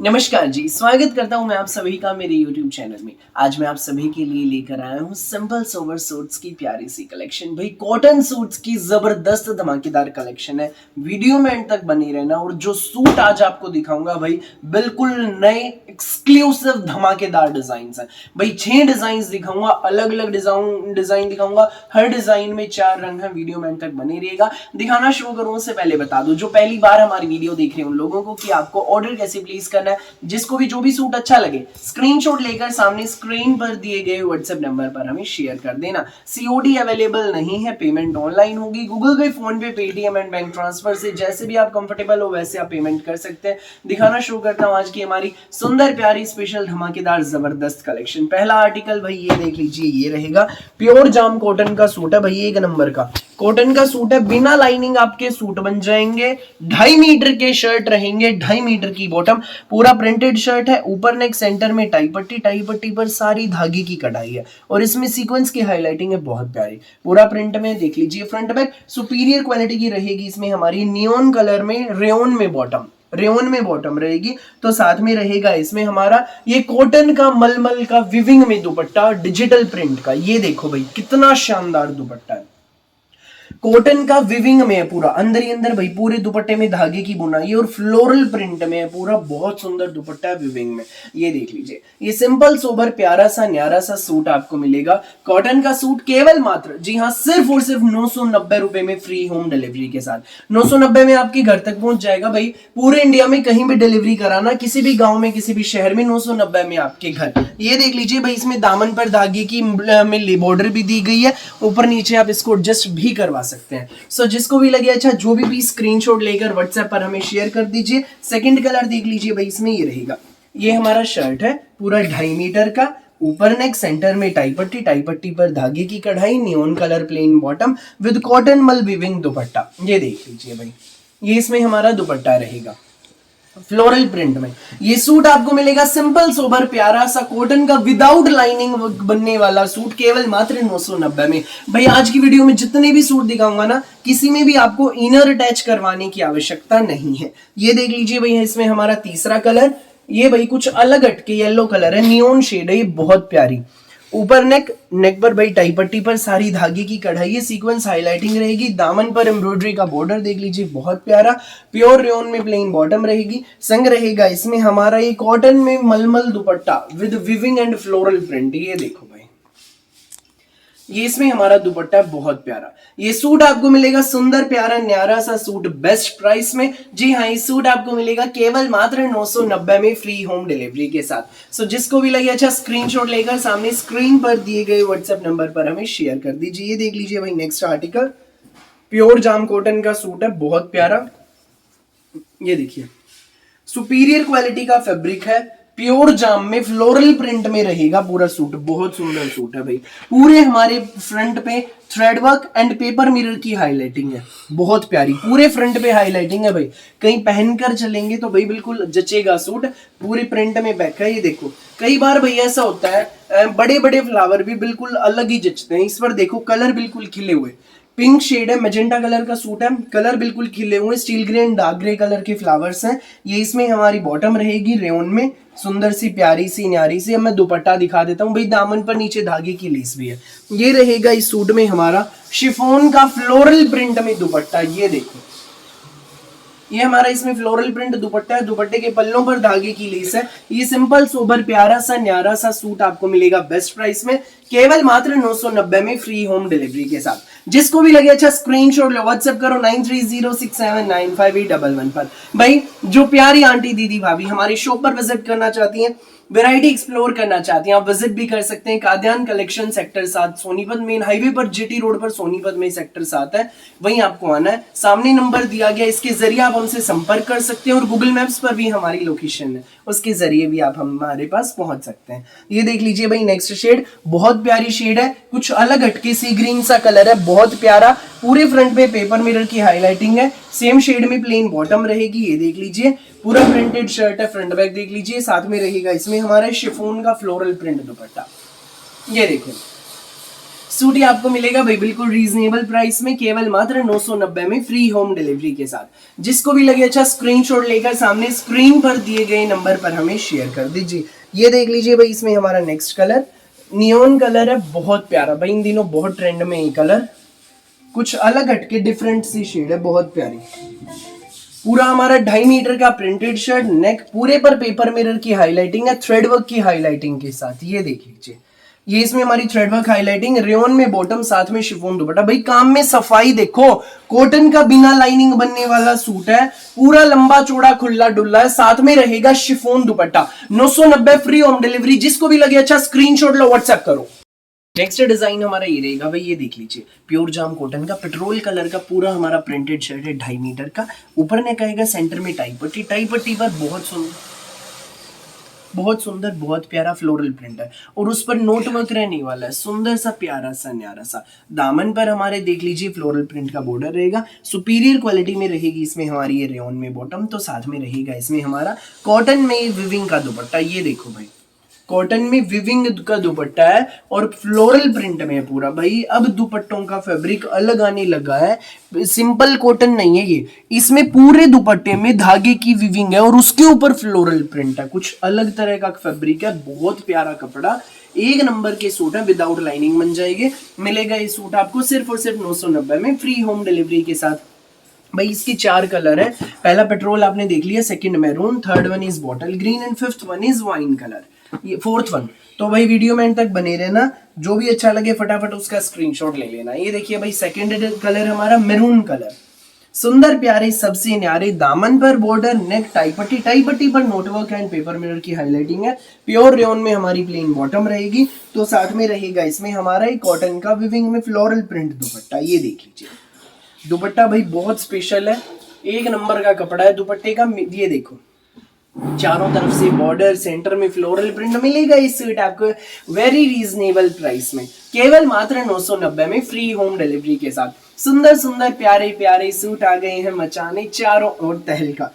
नमस्कार जी, स्वागत करता हूं मैं आप सभी का मेरे YouTube चैनल में। आज मैं आप सभी के लिए लेकर आया हूं सिंपल सोबर सूट्स की प्यारी सी कलेक्शन। भाई कॉटन सूट्स की जबरदस्त धमाकेदार कलेक्शन है। वीडियो में एंड तक बनी रहना। और जो सूट आज आपको दिखाऊंगा भाई बिल्कुल नए एक्सक्लूसिव धमाकेदार डिजाइन है। भाई 6 डिजाइन दिखाऊंगा, अलग अलग डिजाइन दिखाऊंगा। हर डिजाइन में 4 रंग है। वीडियो में एंड तक बने रहिएगा। दिखाना शुरू करूं उससे पहले बता दूं जो पहली बार हमारी वीडियो देख रहे हैं उन लोगों को कि आपको ऑर्डर कैसे प्लेस करना है। जिसको भी जो भी सूट अच्छा लगे स्क्रीनशॉट लेकर सामने स्क्रीन पर दिए गए व्हाट्सएप नंबर पर हमें शेयर कर देना। सीओडी अवेलेबल नहीं है, पेमेंट ऑनलाइन होगी। गूगल पे, फोन पे, पेटीएम एंड बैंक ट्रांसफर से जैसे भी आप कंफर्टेबल हो वैसे आप पेमेंट कर सकते हैं। दिखाना शुरू करता हूं आज की हमारी सुंदर प्यारी स्पेशल धमाकेदार जबरदस्त कलेक्शन। पहला आर्टिकल भाई ये देख लीजिए, ये रहेगा प्योर जाम कॉटन का सूट है। भाई 1 नंबर का कॉटन का सूट है, बिना लाइनिंग आपके सूट बन जाएंगे। 2.5 मीटर के शर्ट रहेंगे, 2.5 मीटर की बॉटम, पूरा प्रिंटेड शर्ट है। ऊपर नेक सेंटर में टाई पट्टी पर सारी धागे की कढ़ाई है और इसमें सीक्वेंस की हाईलाइटिंग है बहुत प्यारी। पूरा प्रिंट में देख लीजिए, फ्रंट बैक सुपीरियर क्वालिटी की रहेगी। इसमें हमारी नियॉन कलर में रेयन में बॉटम रहेगी। तो साथ में रहेगा इसमें हमारा ये कॉटन का मलमल का विविंग में दुपट्टा डिजिटल प्रिंट का। ये देखो भाई कितना शानदार दुपट्टा है, कॉटन का विविंग में है पूरा, अंदर ही अंदर भाई पूरे दुपट्टे में धागे की बुनाई और फ्लोरल प्रिंट में है पूरा। बहुत सुंदर दुपट्टा है विविंग में। ये देख लीजिए, ये सिंपल सोबर प्यारा सा न्यारा सा सूट आपको मिलेगा। कॉटन का सूट केवल मात्र जी हाँ सिर्फ और सिर्फ 990 रुपए में फ्री होम डिलीवरी के साथ। 990 में आपके घर तक पहुंच जाएगा। भाई पूरे इंडिया में कहीं भी डिलीवरी कराना, किसी भी गांव में किसी भी शहर में, 990 में आपके घर। ये देख लीजिए भाई, इसमें दामन पर धागे की बॉर्डर भी दी गई है। ऊपर नीचे आप इसको एडजस्ट भी करवा सकते हैं। सो जिसको भी लगे अच्छा, जो भी स्क्रीनशॉट लेकर व्हाट्सएप पर हमें शेयर कर दीजिए। सेकंड कलर देख लीजिए भाई, इसमें ये रहेगा। ये हमारा शर्ट है पूरा 2.5 मीटर का, ऊपर नेक सेंटर में टाई पट्टी पर धागे की कढ़ाई, neon colour plain bottom with cotton मल वीविंग दुपट्टा। ये देख लीजिए भाई, ये इसमें हमारा दुपट्टा रहेगा फ्लोरल प्रिंट में। ये सूट आपको मिलेगा सिंपल सोबर प्यारा सा कॉटन का विदाउट लाइनिंग बनने वाला सूट केवल मात्र 990 में। भाई आज की वीडियो में जितने भी सूट दिखाऊंगा ना, किसी में भी आपको इनर अटैच करवाने की आवश्यकता नहीं है। ये देख लीजिए भाई, इसमें हमारा तीसरा कलर, ये भाई कुछ अलग हटके येलो कलर है, नियॉन शेड है, ये बहुत प्यारी। ऊपर नेक पर भाई टाई पट्टी पर सारी धागे की कढ़ाई है, सीक्वेंस हाईलाइटिंग रहेगी। दामन पर एम्ब्रॉयडरी का बॉर्डर देख लीजिए बहुत प्यारा। प्योर रेयन में प्लेन बॉटम रहेगी। संग रहेगा इसमें हमारा ये कॉटन में मलमल दुपट्टा with viewing and floral print. ये देखो भाई, ये इसमें हमारा दुपट्टा बहुत प्यारा। ये सूट आपको मिलेगा सुंदर प्यारा न्यारा सा सूट बेस्ट प्राइस में। जी हाँ, ये सूट आपको मिलेगा केवल मात्र 990 में फ्री होम डिलीवरी के साथ। सो जिसको भी लगे अच्छा, स्क्रीनशॉट लेकर सामने स्क्रीन पर दिए गए व्हाट्सएप नंबर पर हमें शेयर कर दीजिए। ये देख लीजिए भाई, नेक्स्ट आर्टिकल प्योर जाम कॉटन का सूट है बहुत प्यारा। ये देखिए, सुपीरियर क्वालिटी का फैब्रिक है, प्योर जाम में फ्लोरल प्रिंट में रहेगा पूरा सूट। बहुत सुंदर सूट है भाई। पूरे हमारे फ्रंट पे thread work and paper mirror की हाईलाइटिंग है बहुत प्यारी। पूरे फ्रंट पे हाईलाइटिंग है भाई, कहीं पहनकर चलेंगे तो भाई बिल्कुल जचेगा सूट। पूरे प्रिंट में बैक है। ये देखो, कई बार भाई ऐसा होता है बड़े बड़े फ्लावर भी बिल्कुल अलग ही जचते हैं। इस पर देखो कलर बिल्कुल खिले हुए, पिंक शेड है, मैजेंटा कलर का सूट है, कलर बिल्कुल खिले हुए, steel grey and dark grey colour के फ्लावर्स हैं। ये इसमें हमारी बॉटम रहेगी रेयन में, सुंदर सी प्यारी सी न्यारी सी। अब मैं दुपट्टा दिखा देता हूँ भाई, दामन पर नीचे धागे की लेस भी है। ये रहेगा इस सूट में हमारा शिफॉन का फ्लोरल प्रिंट में दुपट्टा। ये देखो, ये हमारा इसमें फ्लोरल प्रिंट दुपट्टा है, दुपट्टे के पल्लों पर धागे की लेस है। ये सिंपल सोबर प्यारा सा न्यारा सा सूट आपको मिलेगा बेस्ट प्राइस में केवल मात्र 990 में फ्री होम डिलीवरी के साथ। जिसको भी लगे अच्छा, स्क्रीनशॉट लो, व्हाट्सएप करो 9306795811 पर। भाई जो प्यारी आंटी दीदी भाभी हमारी शॉप पर विजिट करना चाहती हैं, वैरायटी एक्सप्लोर करना चाहती हैं, आप विजिट भी कर सकते हैं। Kadyan collection sector 7 Sonipat main highway पर जीटी रोड पर सोनीपत में सेक्टर 7 है, वहीं आपको आना है। सामने नंबर दिया गया, इसके जरिए आप हमसे संपर्क कर सकते हैं और गूगल मैप्स पर भी हमारी लोकेशन है, उसके जरिए भी आप हमारे पास पहुंच सकते हैं। ये देख लीजिए भाई, नेक्स्ट शेड बहुत प्यारी शेड है, कुछ अलग हटके सी ग्रीन सा कलर है, बहुत प्यारा। पूरे फ्रंट पे पेपर मिरर की हाईलाइटिंग है, सेम शेड में प्लेन बॉटम रहेगी। ये देख लीजिए, पूरा प्रिंटेड शर्ट है, फ्रंट बैक देख लीजिए। साथ में रहेगा इसमें हमारा शिफॉन का फ्लोरल प्रिंट दुपट्टा। ये देखो, सूट ये आपको मिलेगा भाई बिल्कुल रीजनेबल प्राइस में, केवल मात्र 990 में, फ्री होम डिलीवरी के साथ। जिसको भी लगे अच्छा स्क्रीनशॉट लेकर सामने स्क्रीन पर दिए गए नंबर पर हमें शेयर कर दीजिए। ये देख लीजिए भाई, इसमें हमारा नेक्स्ट कलर नियॉन कलर है, बहुत प्यारा भाई, इन दिनों बहुत ट्रेंड में ये कलर, कुछ अलग हटके डिफरेंट सी शेड है, बहुत प्यारी। पूरा हमारा 2.5 मीटर का प्रिंटेड शर्ट, नेक पूरे पर पेपर मिरर की हाईलाइटिंग है, थ्रेड वर्क की हाईलाइटिंग के साथ। ये देख लीजिए, ये इसमें हमारी थ्रेड वर्क हाईलाइटिंग, रेयन में बॉटम, साथ में शिफॉन दुपट्टा। भाई काम में सफाई देखो, कॉटन का बिना लाइनिंग बनने वाला सूट है, पूरा लंबा चौड़ा खुला डुल्ला है, साथ में रहेगा शिफॉन दुपट्टा। 990 फ्री होम डिलीवरी। जिसको भी लगे अच्छा स्क्रीनशॉट लो, व्हाट्सएप करो। नेक्स्ट डिजाइन हमारा ये रहेगा भाई, ये देख लीजिए, प्योर जाम कॉटन का पेट्रोल कलर का पूरा हमारा प्रिंटेड शर्ट है, 2.5 मीटर का। ऊपर ने कहेगा सेंटर में टाई पट्टी, टाई पट्टी पर बहुत सुंदर बहुत प्यारा फ्लोरल प्रिंट है, और उस पर नोट वर्क रहने वाला है, सुंदर सा प्यारा सा न्यारा सा। दामन पर हमारे देख लीजिए फ्लोरल प्रिंट का बॉर्डर रहेगा, सुपीरियर क्वालिटी में रहेगी इसमें हमारी ये रेयन में बॉटम, तो साथ में रहेगा इसमें हमारा कॉटन में विविंग का दुपट्टा। ये देखो भाई, कॉटन में विविंग का दुपट्टा है और फ्लोरल प्रिंट में है पूरा। भाई अब दुपट्टों का फैब्रिक अलग आने लगा है, सिंपल कॉटन नहीं है ये, इसमें पूरे दुपट्टे में धागे की विविंग है और उसके ऊपर फ्लोरल प्रिंट है, कुछ अलग तरह का फैब्रिक है, बहुत प्यारा कपड़ा, एक नंबर के सूट है, विदाउट लाइनिंग बन जाएंगे। मिलेगा ये सूट आपको सिर्फ और सिर्फ 990 में, फ्री होम डिलीवरी के साथ। भाई इसकी 4 कलर है, पहला पेट्रोल आपने देख लिया, second maroon, third one is bottle green and fifth one is wine colour, ये फोर्थ वन। तो भाई वीडियो में एंड तक बने रहना, जो भी अच्छा लगे फटाफट उसका स्क्रीनशॉट ले लेना। ये देखिए भाई, सेकंड कलर हमारा मैरून कलर, सुंदर प्यारे सबसे न्यारे, दामन पर बॉर्डर, नेक टाई पट्टी पर नोटवर्क एंड पेपर मिरर की हाईलाइटिंग है, प्योर रेयन में हमारी प्लेन बॉटम रहेगी, तो साथ में रहेगा इसमें हमारा एक कॉटन का विविंग में फ्लोरल प्रिंट दुपट्टा। ये देख लीजिए दुपट्टा भाई बहुत स्पेशल है, एक नंबर का कपड़ा है दुपट्टे का। ये देखो चारों तरफ से बॉर्डर, सेंटर में फ्लोरल प्रिंट मिलेगा। इस सूट आपको वेरी रीजनेबल प्राइस में, केवल मात्र 990 में, फ्री होम डिलीवरी के साथ। सुंदर सुंदर प्यारे प्यारे सूट आ गए हैं मचाने चारों ओर तहलका।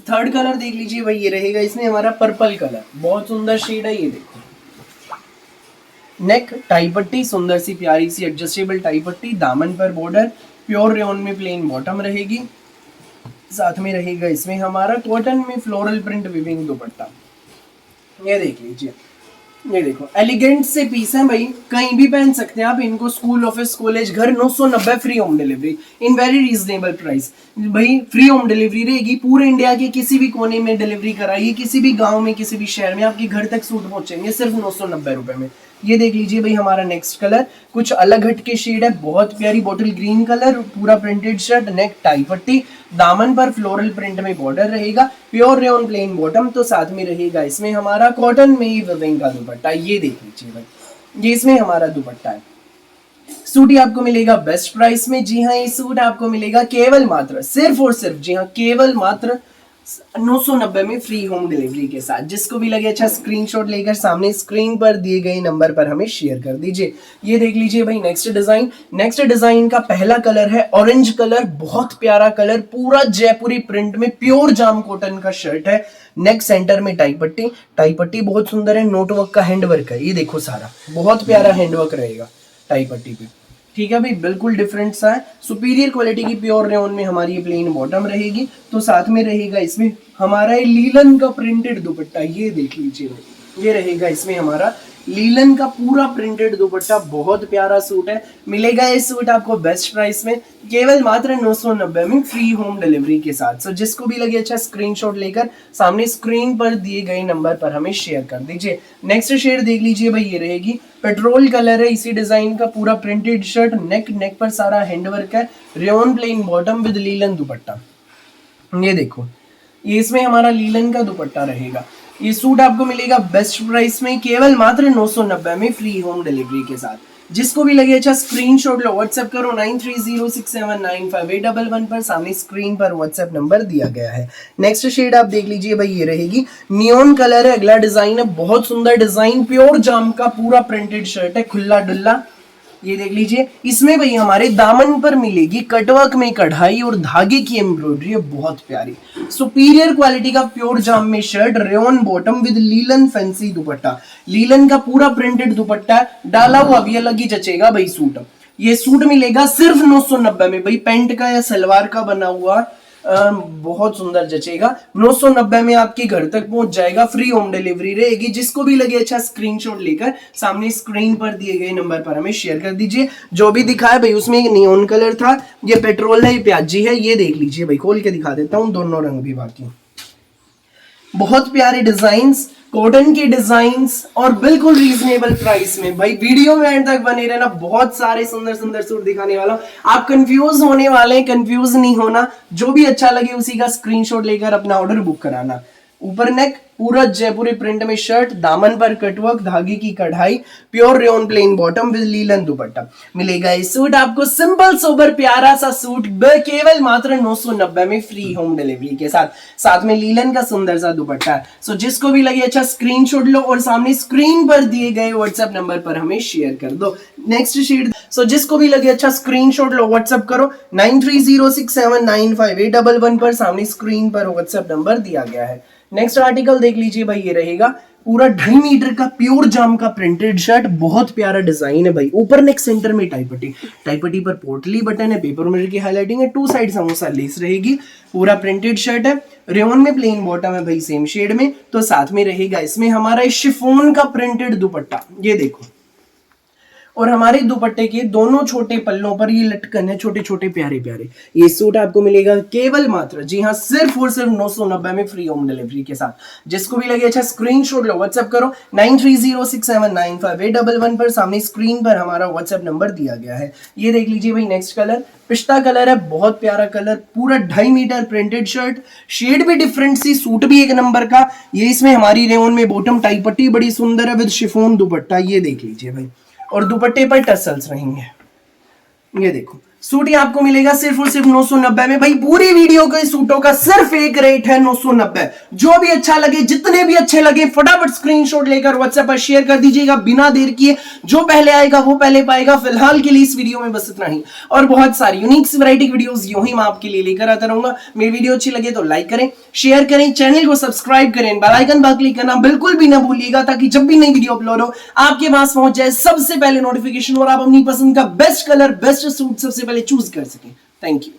थर्ड कलर देख लीजिए भाई, ये रहेगा इसमें हमारा पर्पल कलर, बहुत सुंदर शेड है। ये देखो नेक टाई पट्टी, सुंदर सी प्यारी सी एडजस्टेबल टाई पट्टी, दामन पर बॉर्डर, प्योर रेयन में प्लेन बॉटम रहेगी, साथ में रहेगा इसमें हमारा कॉटन में फ्लोरल प्रिंट विविंग दुपट्टा। ये देख लीजिए, ये देखो एलिगेंट से पीस है भाई, कहीं भी पहन सकते हैं आप इनको, स्कूल ऑफिस कॉलेज घर। 990 free home delivery in very reasonable price. भाई फ्री होम डिलीवरी रहेगी, पूरे इंडिया के किसी भी कोने में डिलीवरी कराइए, किसी भी गांव में किसी भी शहर में आपके घर तक सूट पहुंचेंगे सिर्फ 990 रुपए में। ये देख लीजिए भाई हमारा नेक्स्ट कलर, कुछ अलग हट के शेड है, बहुत प्यारी बॉटल ग्रीन कलर, पूरा प्रिंटेड शर्ट, नेक टाई पट्टी, दामन पर फ्लोरल प्रिंट में बॉर्डर रहेगा, प्योर रेयन प्लेन बॉटम, तो साथ में रहेगा इसमें हमारा कॉटन में ही विविंग का दुपट्टा। ये देख लीजिए भाई, ये इसमें हमारा दुपट्टा है। सूट ही आपको मिलेगा बेस्ट प्राइस में। जी हाँ, ये सूट आपको मिलेगा केवल मात्र सिर्फ और सिर्फ, जी हाँ केवल मात्र 990 में, फ्री होम डिलीवरी के साथ। जिसको भी लगे अच्छा स्क्रीनशॉट लेकर सामने स्क्रीन पर दिए गए नंबर पर हमें शेयर कर दीजिए। ये देख लीजिए भाई नेक्स्ट डिजाइन, नेक्स्ट डिजाइन का पहला कलर है ऑरेंज कलर, बहुत प्यारा कलर, पूरा जयपुरी प्रिंट में प्योर जाम कॉटन का शर्ट है, नेक सेंटर में टाई पट्टी बहुत सुंदर है, नोटवर्क का हैंडवर्क है। ये देखो सारा बहुत प्यारा हैंडवर्क रहेगा टाई पट्टी पे, ठीक है भाई, बिल्कुल डिफरेंट सा है। सुपीरियर क्वालिटी की प्योर रेयन में हमारी प्लेन बॉटम रहेगी, तो साथ में रहेगा इसमें हमारा लीलन का प्रिंटेड दुपट्टा। ये देख लीजिए भाई, ये रहेगा इसमें हमारा लीलन का पूरा प्रिंटेड दुपट्टा, बहुत प्यारा सूट है। मिलेगा ये सूट आपको बेस्ट प्राइस में, केवल मात्र 990 में, फ्री होम डिलीवरी के साथ। सो जिसको भी लगे अच्छा स्क्रीनशॉट लेकर सामने स्क्रीन पर दिए गए नंबर पर हमें शेयर कर दीजिए। नेक्स्ट शेड देख लीजिए भाई, ये रहेगी पेट्रोल कलर है, इसी डिजाइन का पूरा प्रिंटेड शर्ट, नेक पर सारा हैंडवर्क है, rayon plain bottom with linen dupatta. ये देखो, ये इसमें हमारा लीलन का दुपट्टा रहेगा। ये सूट आपको मिलेगा बेस्ट प्राइस में, केवल मात्र 990 में, फ्री होम डिलीवरी के साथ। जिसको भी लगे अच्छा स्क्रीनशॉट लो, व्हाट्सएप करो 9306795811 पर, सामने स्क्रीन पर व्हाट्सएप नंबर दिया गया है। नेक्स्ट शेड आप देख लीजिए भाई, ये रहेगी नियॉन कलर है, अगला डिजाइन है, बहुत सुंदर डिजाइन, प्योर जाम का पूरा प्रिंटेड शर्ट है, खुला डुल्ला, ये देख लीजिए, इसमें भाई हमारे दामन पर मिलेगी कटवर्क में कढ़ाई और धागे की एम्ब्रॉयडरी है, बहुत प्यारी सुपीरियर क्वालिटी का प्योर जाम में shirt, rayon bottom with linen fancy dupatta, linen का पूरा प्रिंटेड दुपट्टा डाला हुआ भी अलग ही जचेगा भाई सूट। ये सूट मिलेगा सिर्फ 990 में भाई, पैंट का या सलवार का बना हुआ बहुत सुंदर जचेगा। 990 में आपके घर तक पहुंच जाएगा, फ्री होम डिलीवरी रहेगी। जिसको भी लगे अच्छा स्क्रीनशॉट लेकर सामने स्क्रीन पर दिए गए नंबर पर हमें शेयर कर दीजिए। जो भी दिखाया भाई उसमें एक नियॉन कलर था, ये पेट्रोल है, ये प्याजी है, ये देख लीजिए भाई, खोल के दिखा देता हूं दोनों रंग भी। बाकी बहुत प्यारे डिजाइन्स, कॉटन के डिजाइन्स और बिल्कुल रीजनेबल प्राइस में। भाई वीडियो में एंड तक बने रहना, बहुत सारे सुंदर सुंदर सूट दिखाने वाला हूं। आप कंफ्यूज होने वाले हैं, कंफ्यूज नहीं होना, जो भी अच्छा लगे उसी का स्क्रीनशॉट लेकर अपना ऑर्डर बुक कराना। ऊपर नेक पूरा जयपुरी प्रिंट में शर्ट, दामन पर कटवर्क, धागे की कढ़ाई, pure rayon plain bottom with linen dupatta मिलेगा। ये सूट आपको सिंपल सोबर प्यारा सा सूट केवल मात्र 990 में फ्री होम डिलीवरी के साथ, साथ में लीलन का सुंदर सा दुपट्टा है। सो जिसको भी लगे अच्छा स्क्रीनशॉट लो और सामने स्क्रीन पर दिए गए व्हाट्सएप नंबर पर हमें शेयर कर दो। नेक्स्ट शीट, सो जिसको भी लगे अच्छा स्क्रीनशॉट लो, व्हाट्सएप करो 9306795811 पर, सामने स्क्रीन पर व्हाट्सएप नंबर दिया गया है। नेक्स्ट आर्टिकल देख लीजिए भाई, ये रहेगा पूरा 2.5 मीटर का प्योर जाम का प्रिंटेड शर्ट, बहुत प्यारा डिजाइन है भाई। ऊपर नेक सेंटर में टाई पट्टी पर पोटली बटन है, पेपर मिरर की हाईलाइटिंग है, 2 साइड समोसा लेस रहेगी। पूरा प्रिंटेड शर्ट है, रेयन में प्लेन बॉटम है भाई सेम शेड में, तो साथ में रहेगा इसमें हमारा शिफॉन का प्रिंटेड दुपट्टा, ये देखो। और हमारे दुपट्टे के दोनों छोटे पल्लों पर ये लटकन है, छोटे छोटे प्यारे प्यारे। ये सूट आपको मिलेगा केवल मात्र, जी हाँ, सिर्फ और सिर्फ 990 में फ्री होम डिलीवरी के साथ। जिसको भी लगे अच्छा स्क्रीनशॉट लो, व्हाट्सएप करो 9306795811 पर, सामने स्क्रीन पर हमारा व्हाट्सएप नंबर दिया गया है। ये देख लीजिए भाई, नेक्स्ट कलर पिस्ता कलर है, बहुत प्यारा कलर, पूरा 2.5 मीटर प्रिंटेड शर्ट, शेड भी डिफरेंट सी, सूट भी एक नंबर का। ये इसमें हमारी रेयन में बॉटम टाई पट्टी बड़ी सुंदर है विद शिफॉन दुपट्टा, ये देख लीजिए भाई, और दुपट्टे पर टसल्स रहेंगे। ये देखो सूट ही आपको मिलेगा सिर्फ और सिर्फ 990 में। भाई पूरी वीडियो के सूटों का सिर्फ एक रेट है 990। जो भी अच्छा लगे, जितने भी अच्छे लगे, फटाफट स्क्रीनशॉट लेकर व्हाट्सएप पर शेयर कर दीजिएगा बिना देर किए। जो पहले आएगा वो पहले पाएगा। फिलहाल के लिए इस वीडियो में बस इतना ही, और बहुत सारी यूनिक वैरायटी वीडियोस यूं ही मैं आपके लिए लेकर आता रहूंगा। मेरी वीडियो अच्छी लगे तो लाइक करें, शेयर करें, चैनल को सब्सक्राइब करें, बेल आइकन पर क्लिक करना बिल्कुल भी ना भूलिएगा, ताकि जब भी नई वीडियो अपलोड हो आपके पास पहुंच जाए सबसे पहले नोटिफिकेशन, और आप अपनी पसंद का बेस्ट कलर, बेस्ट सूट सबसे पहले चूज कर सकें। Thank you.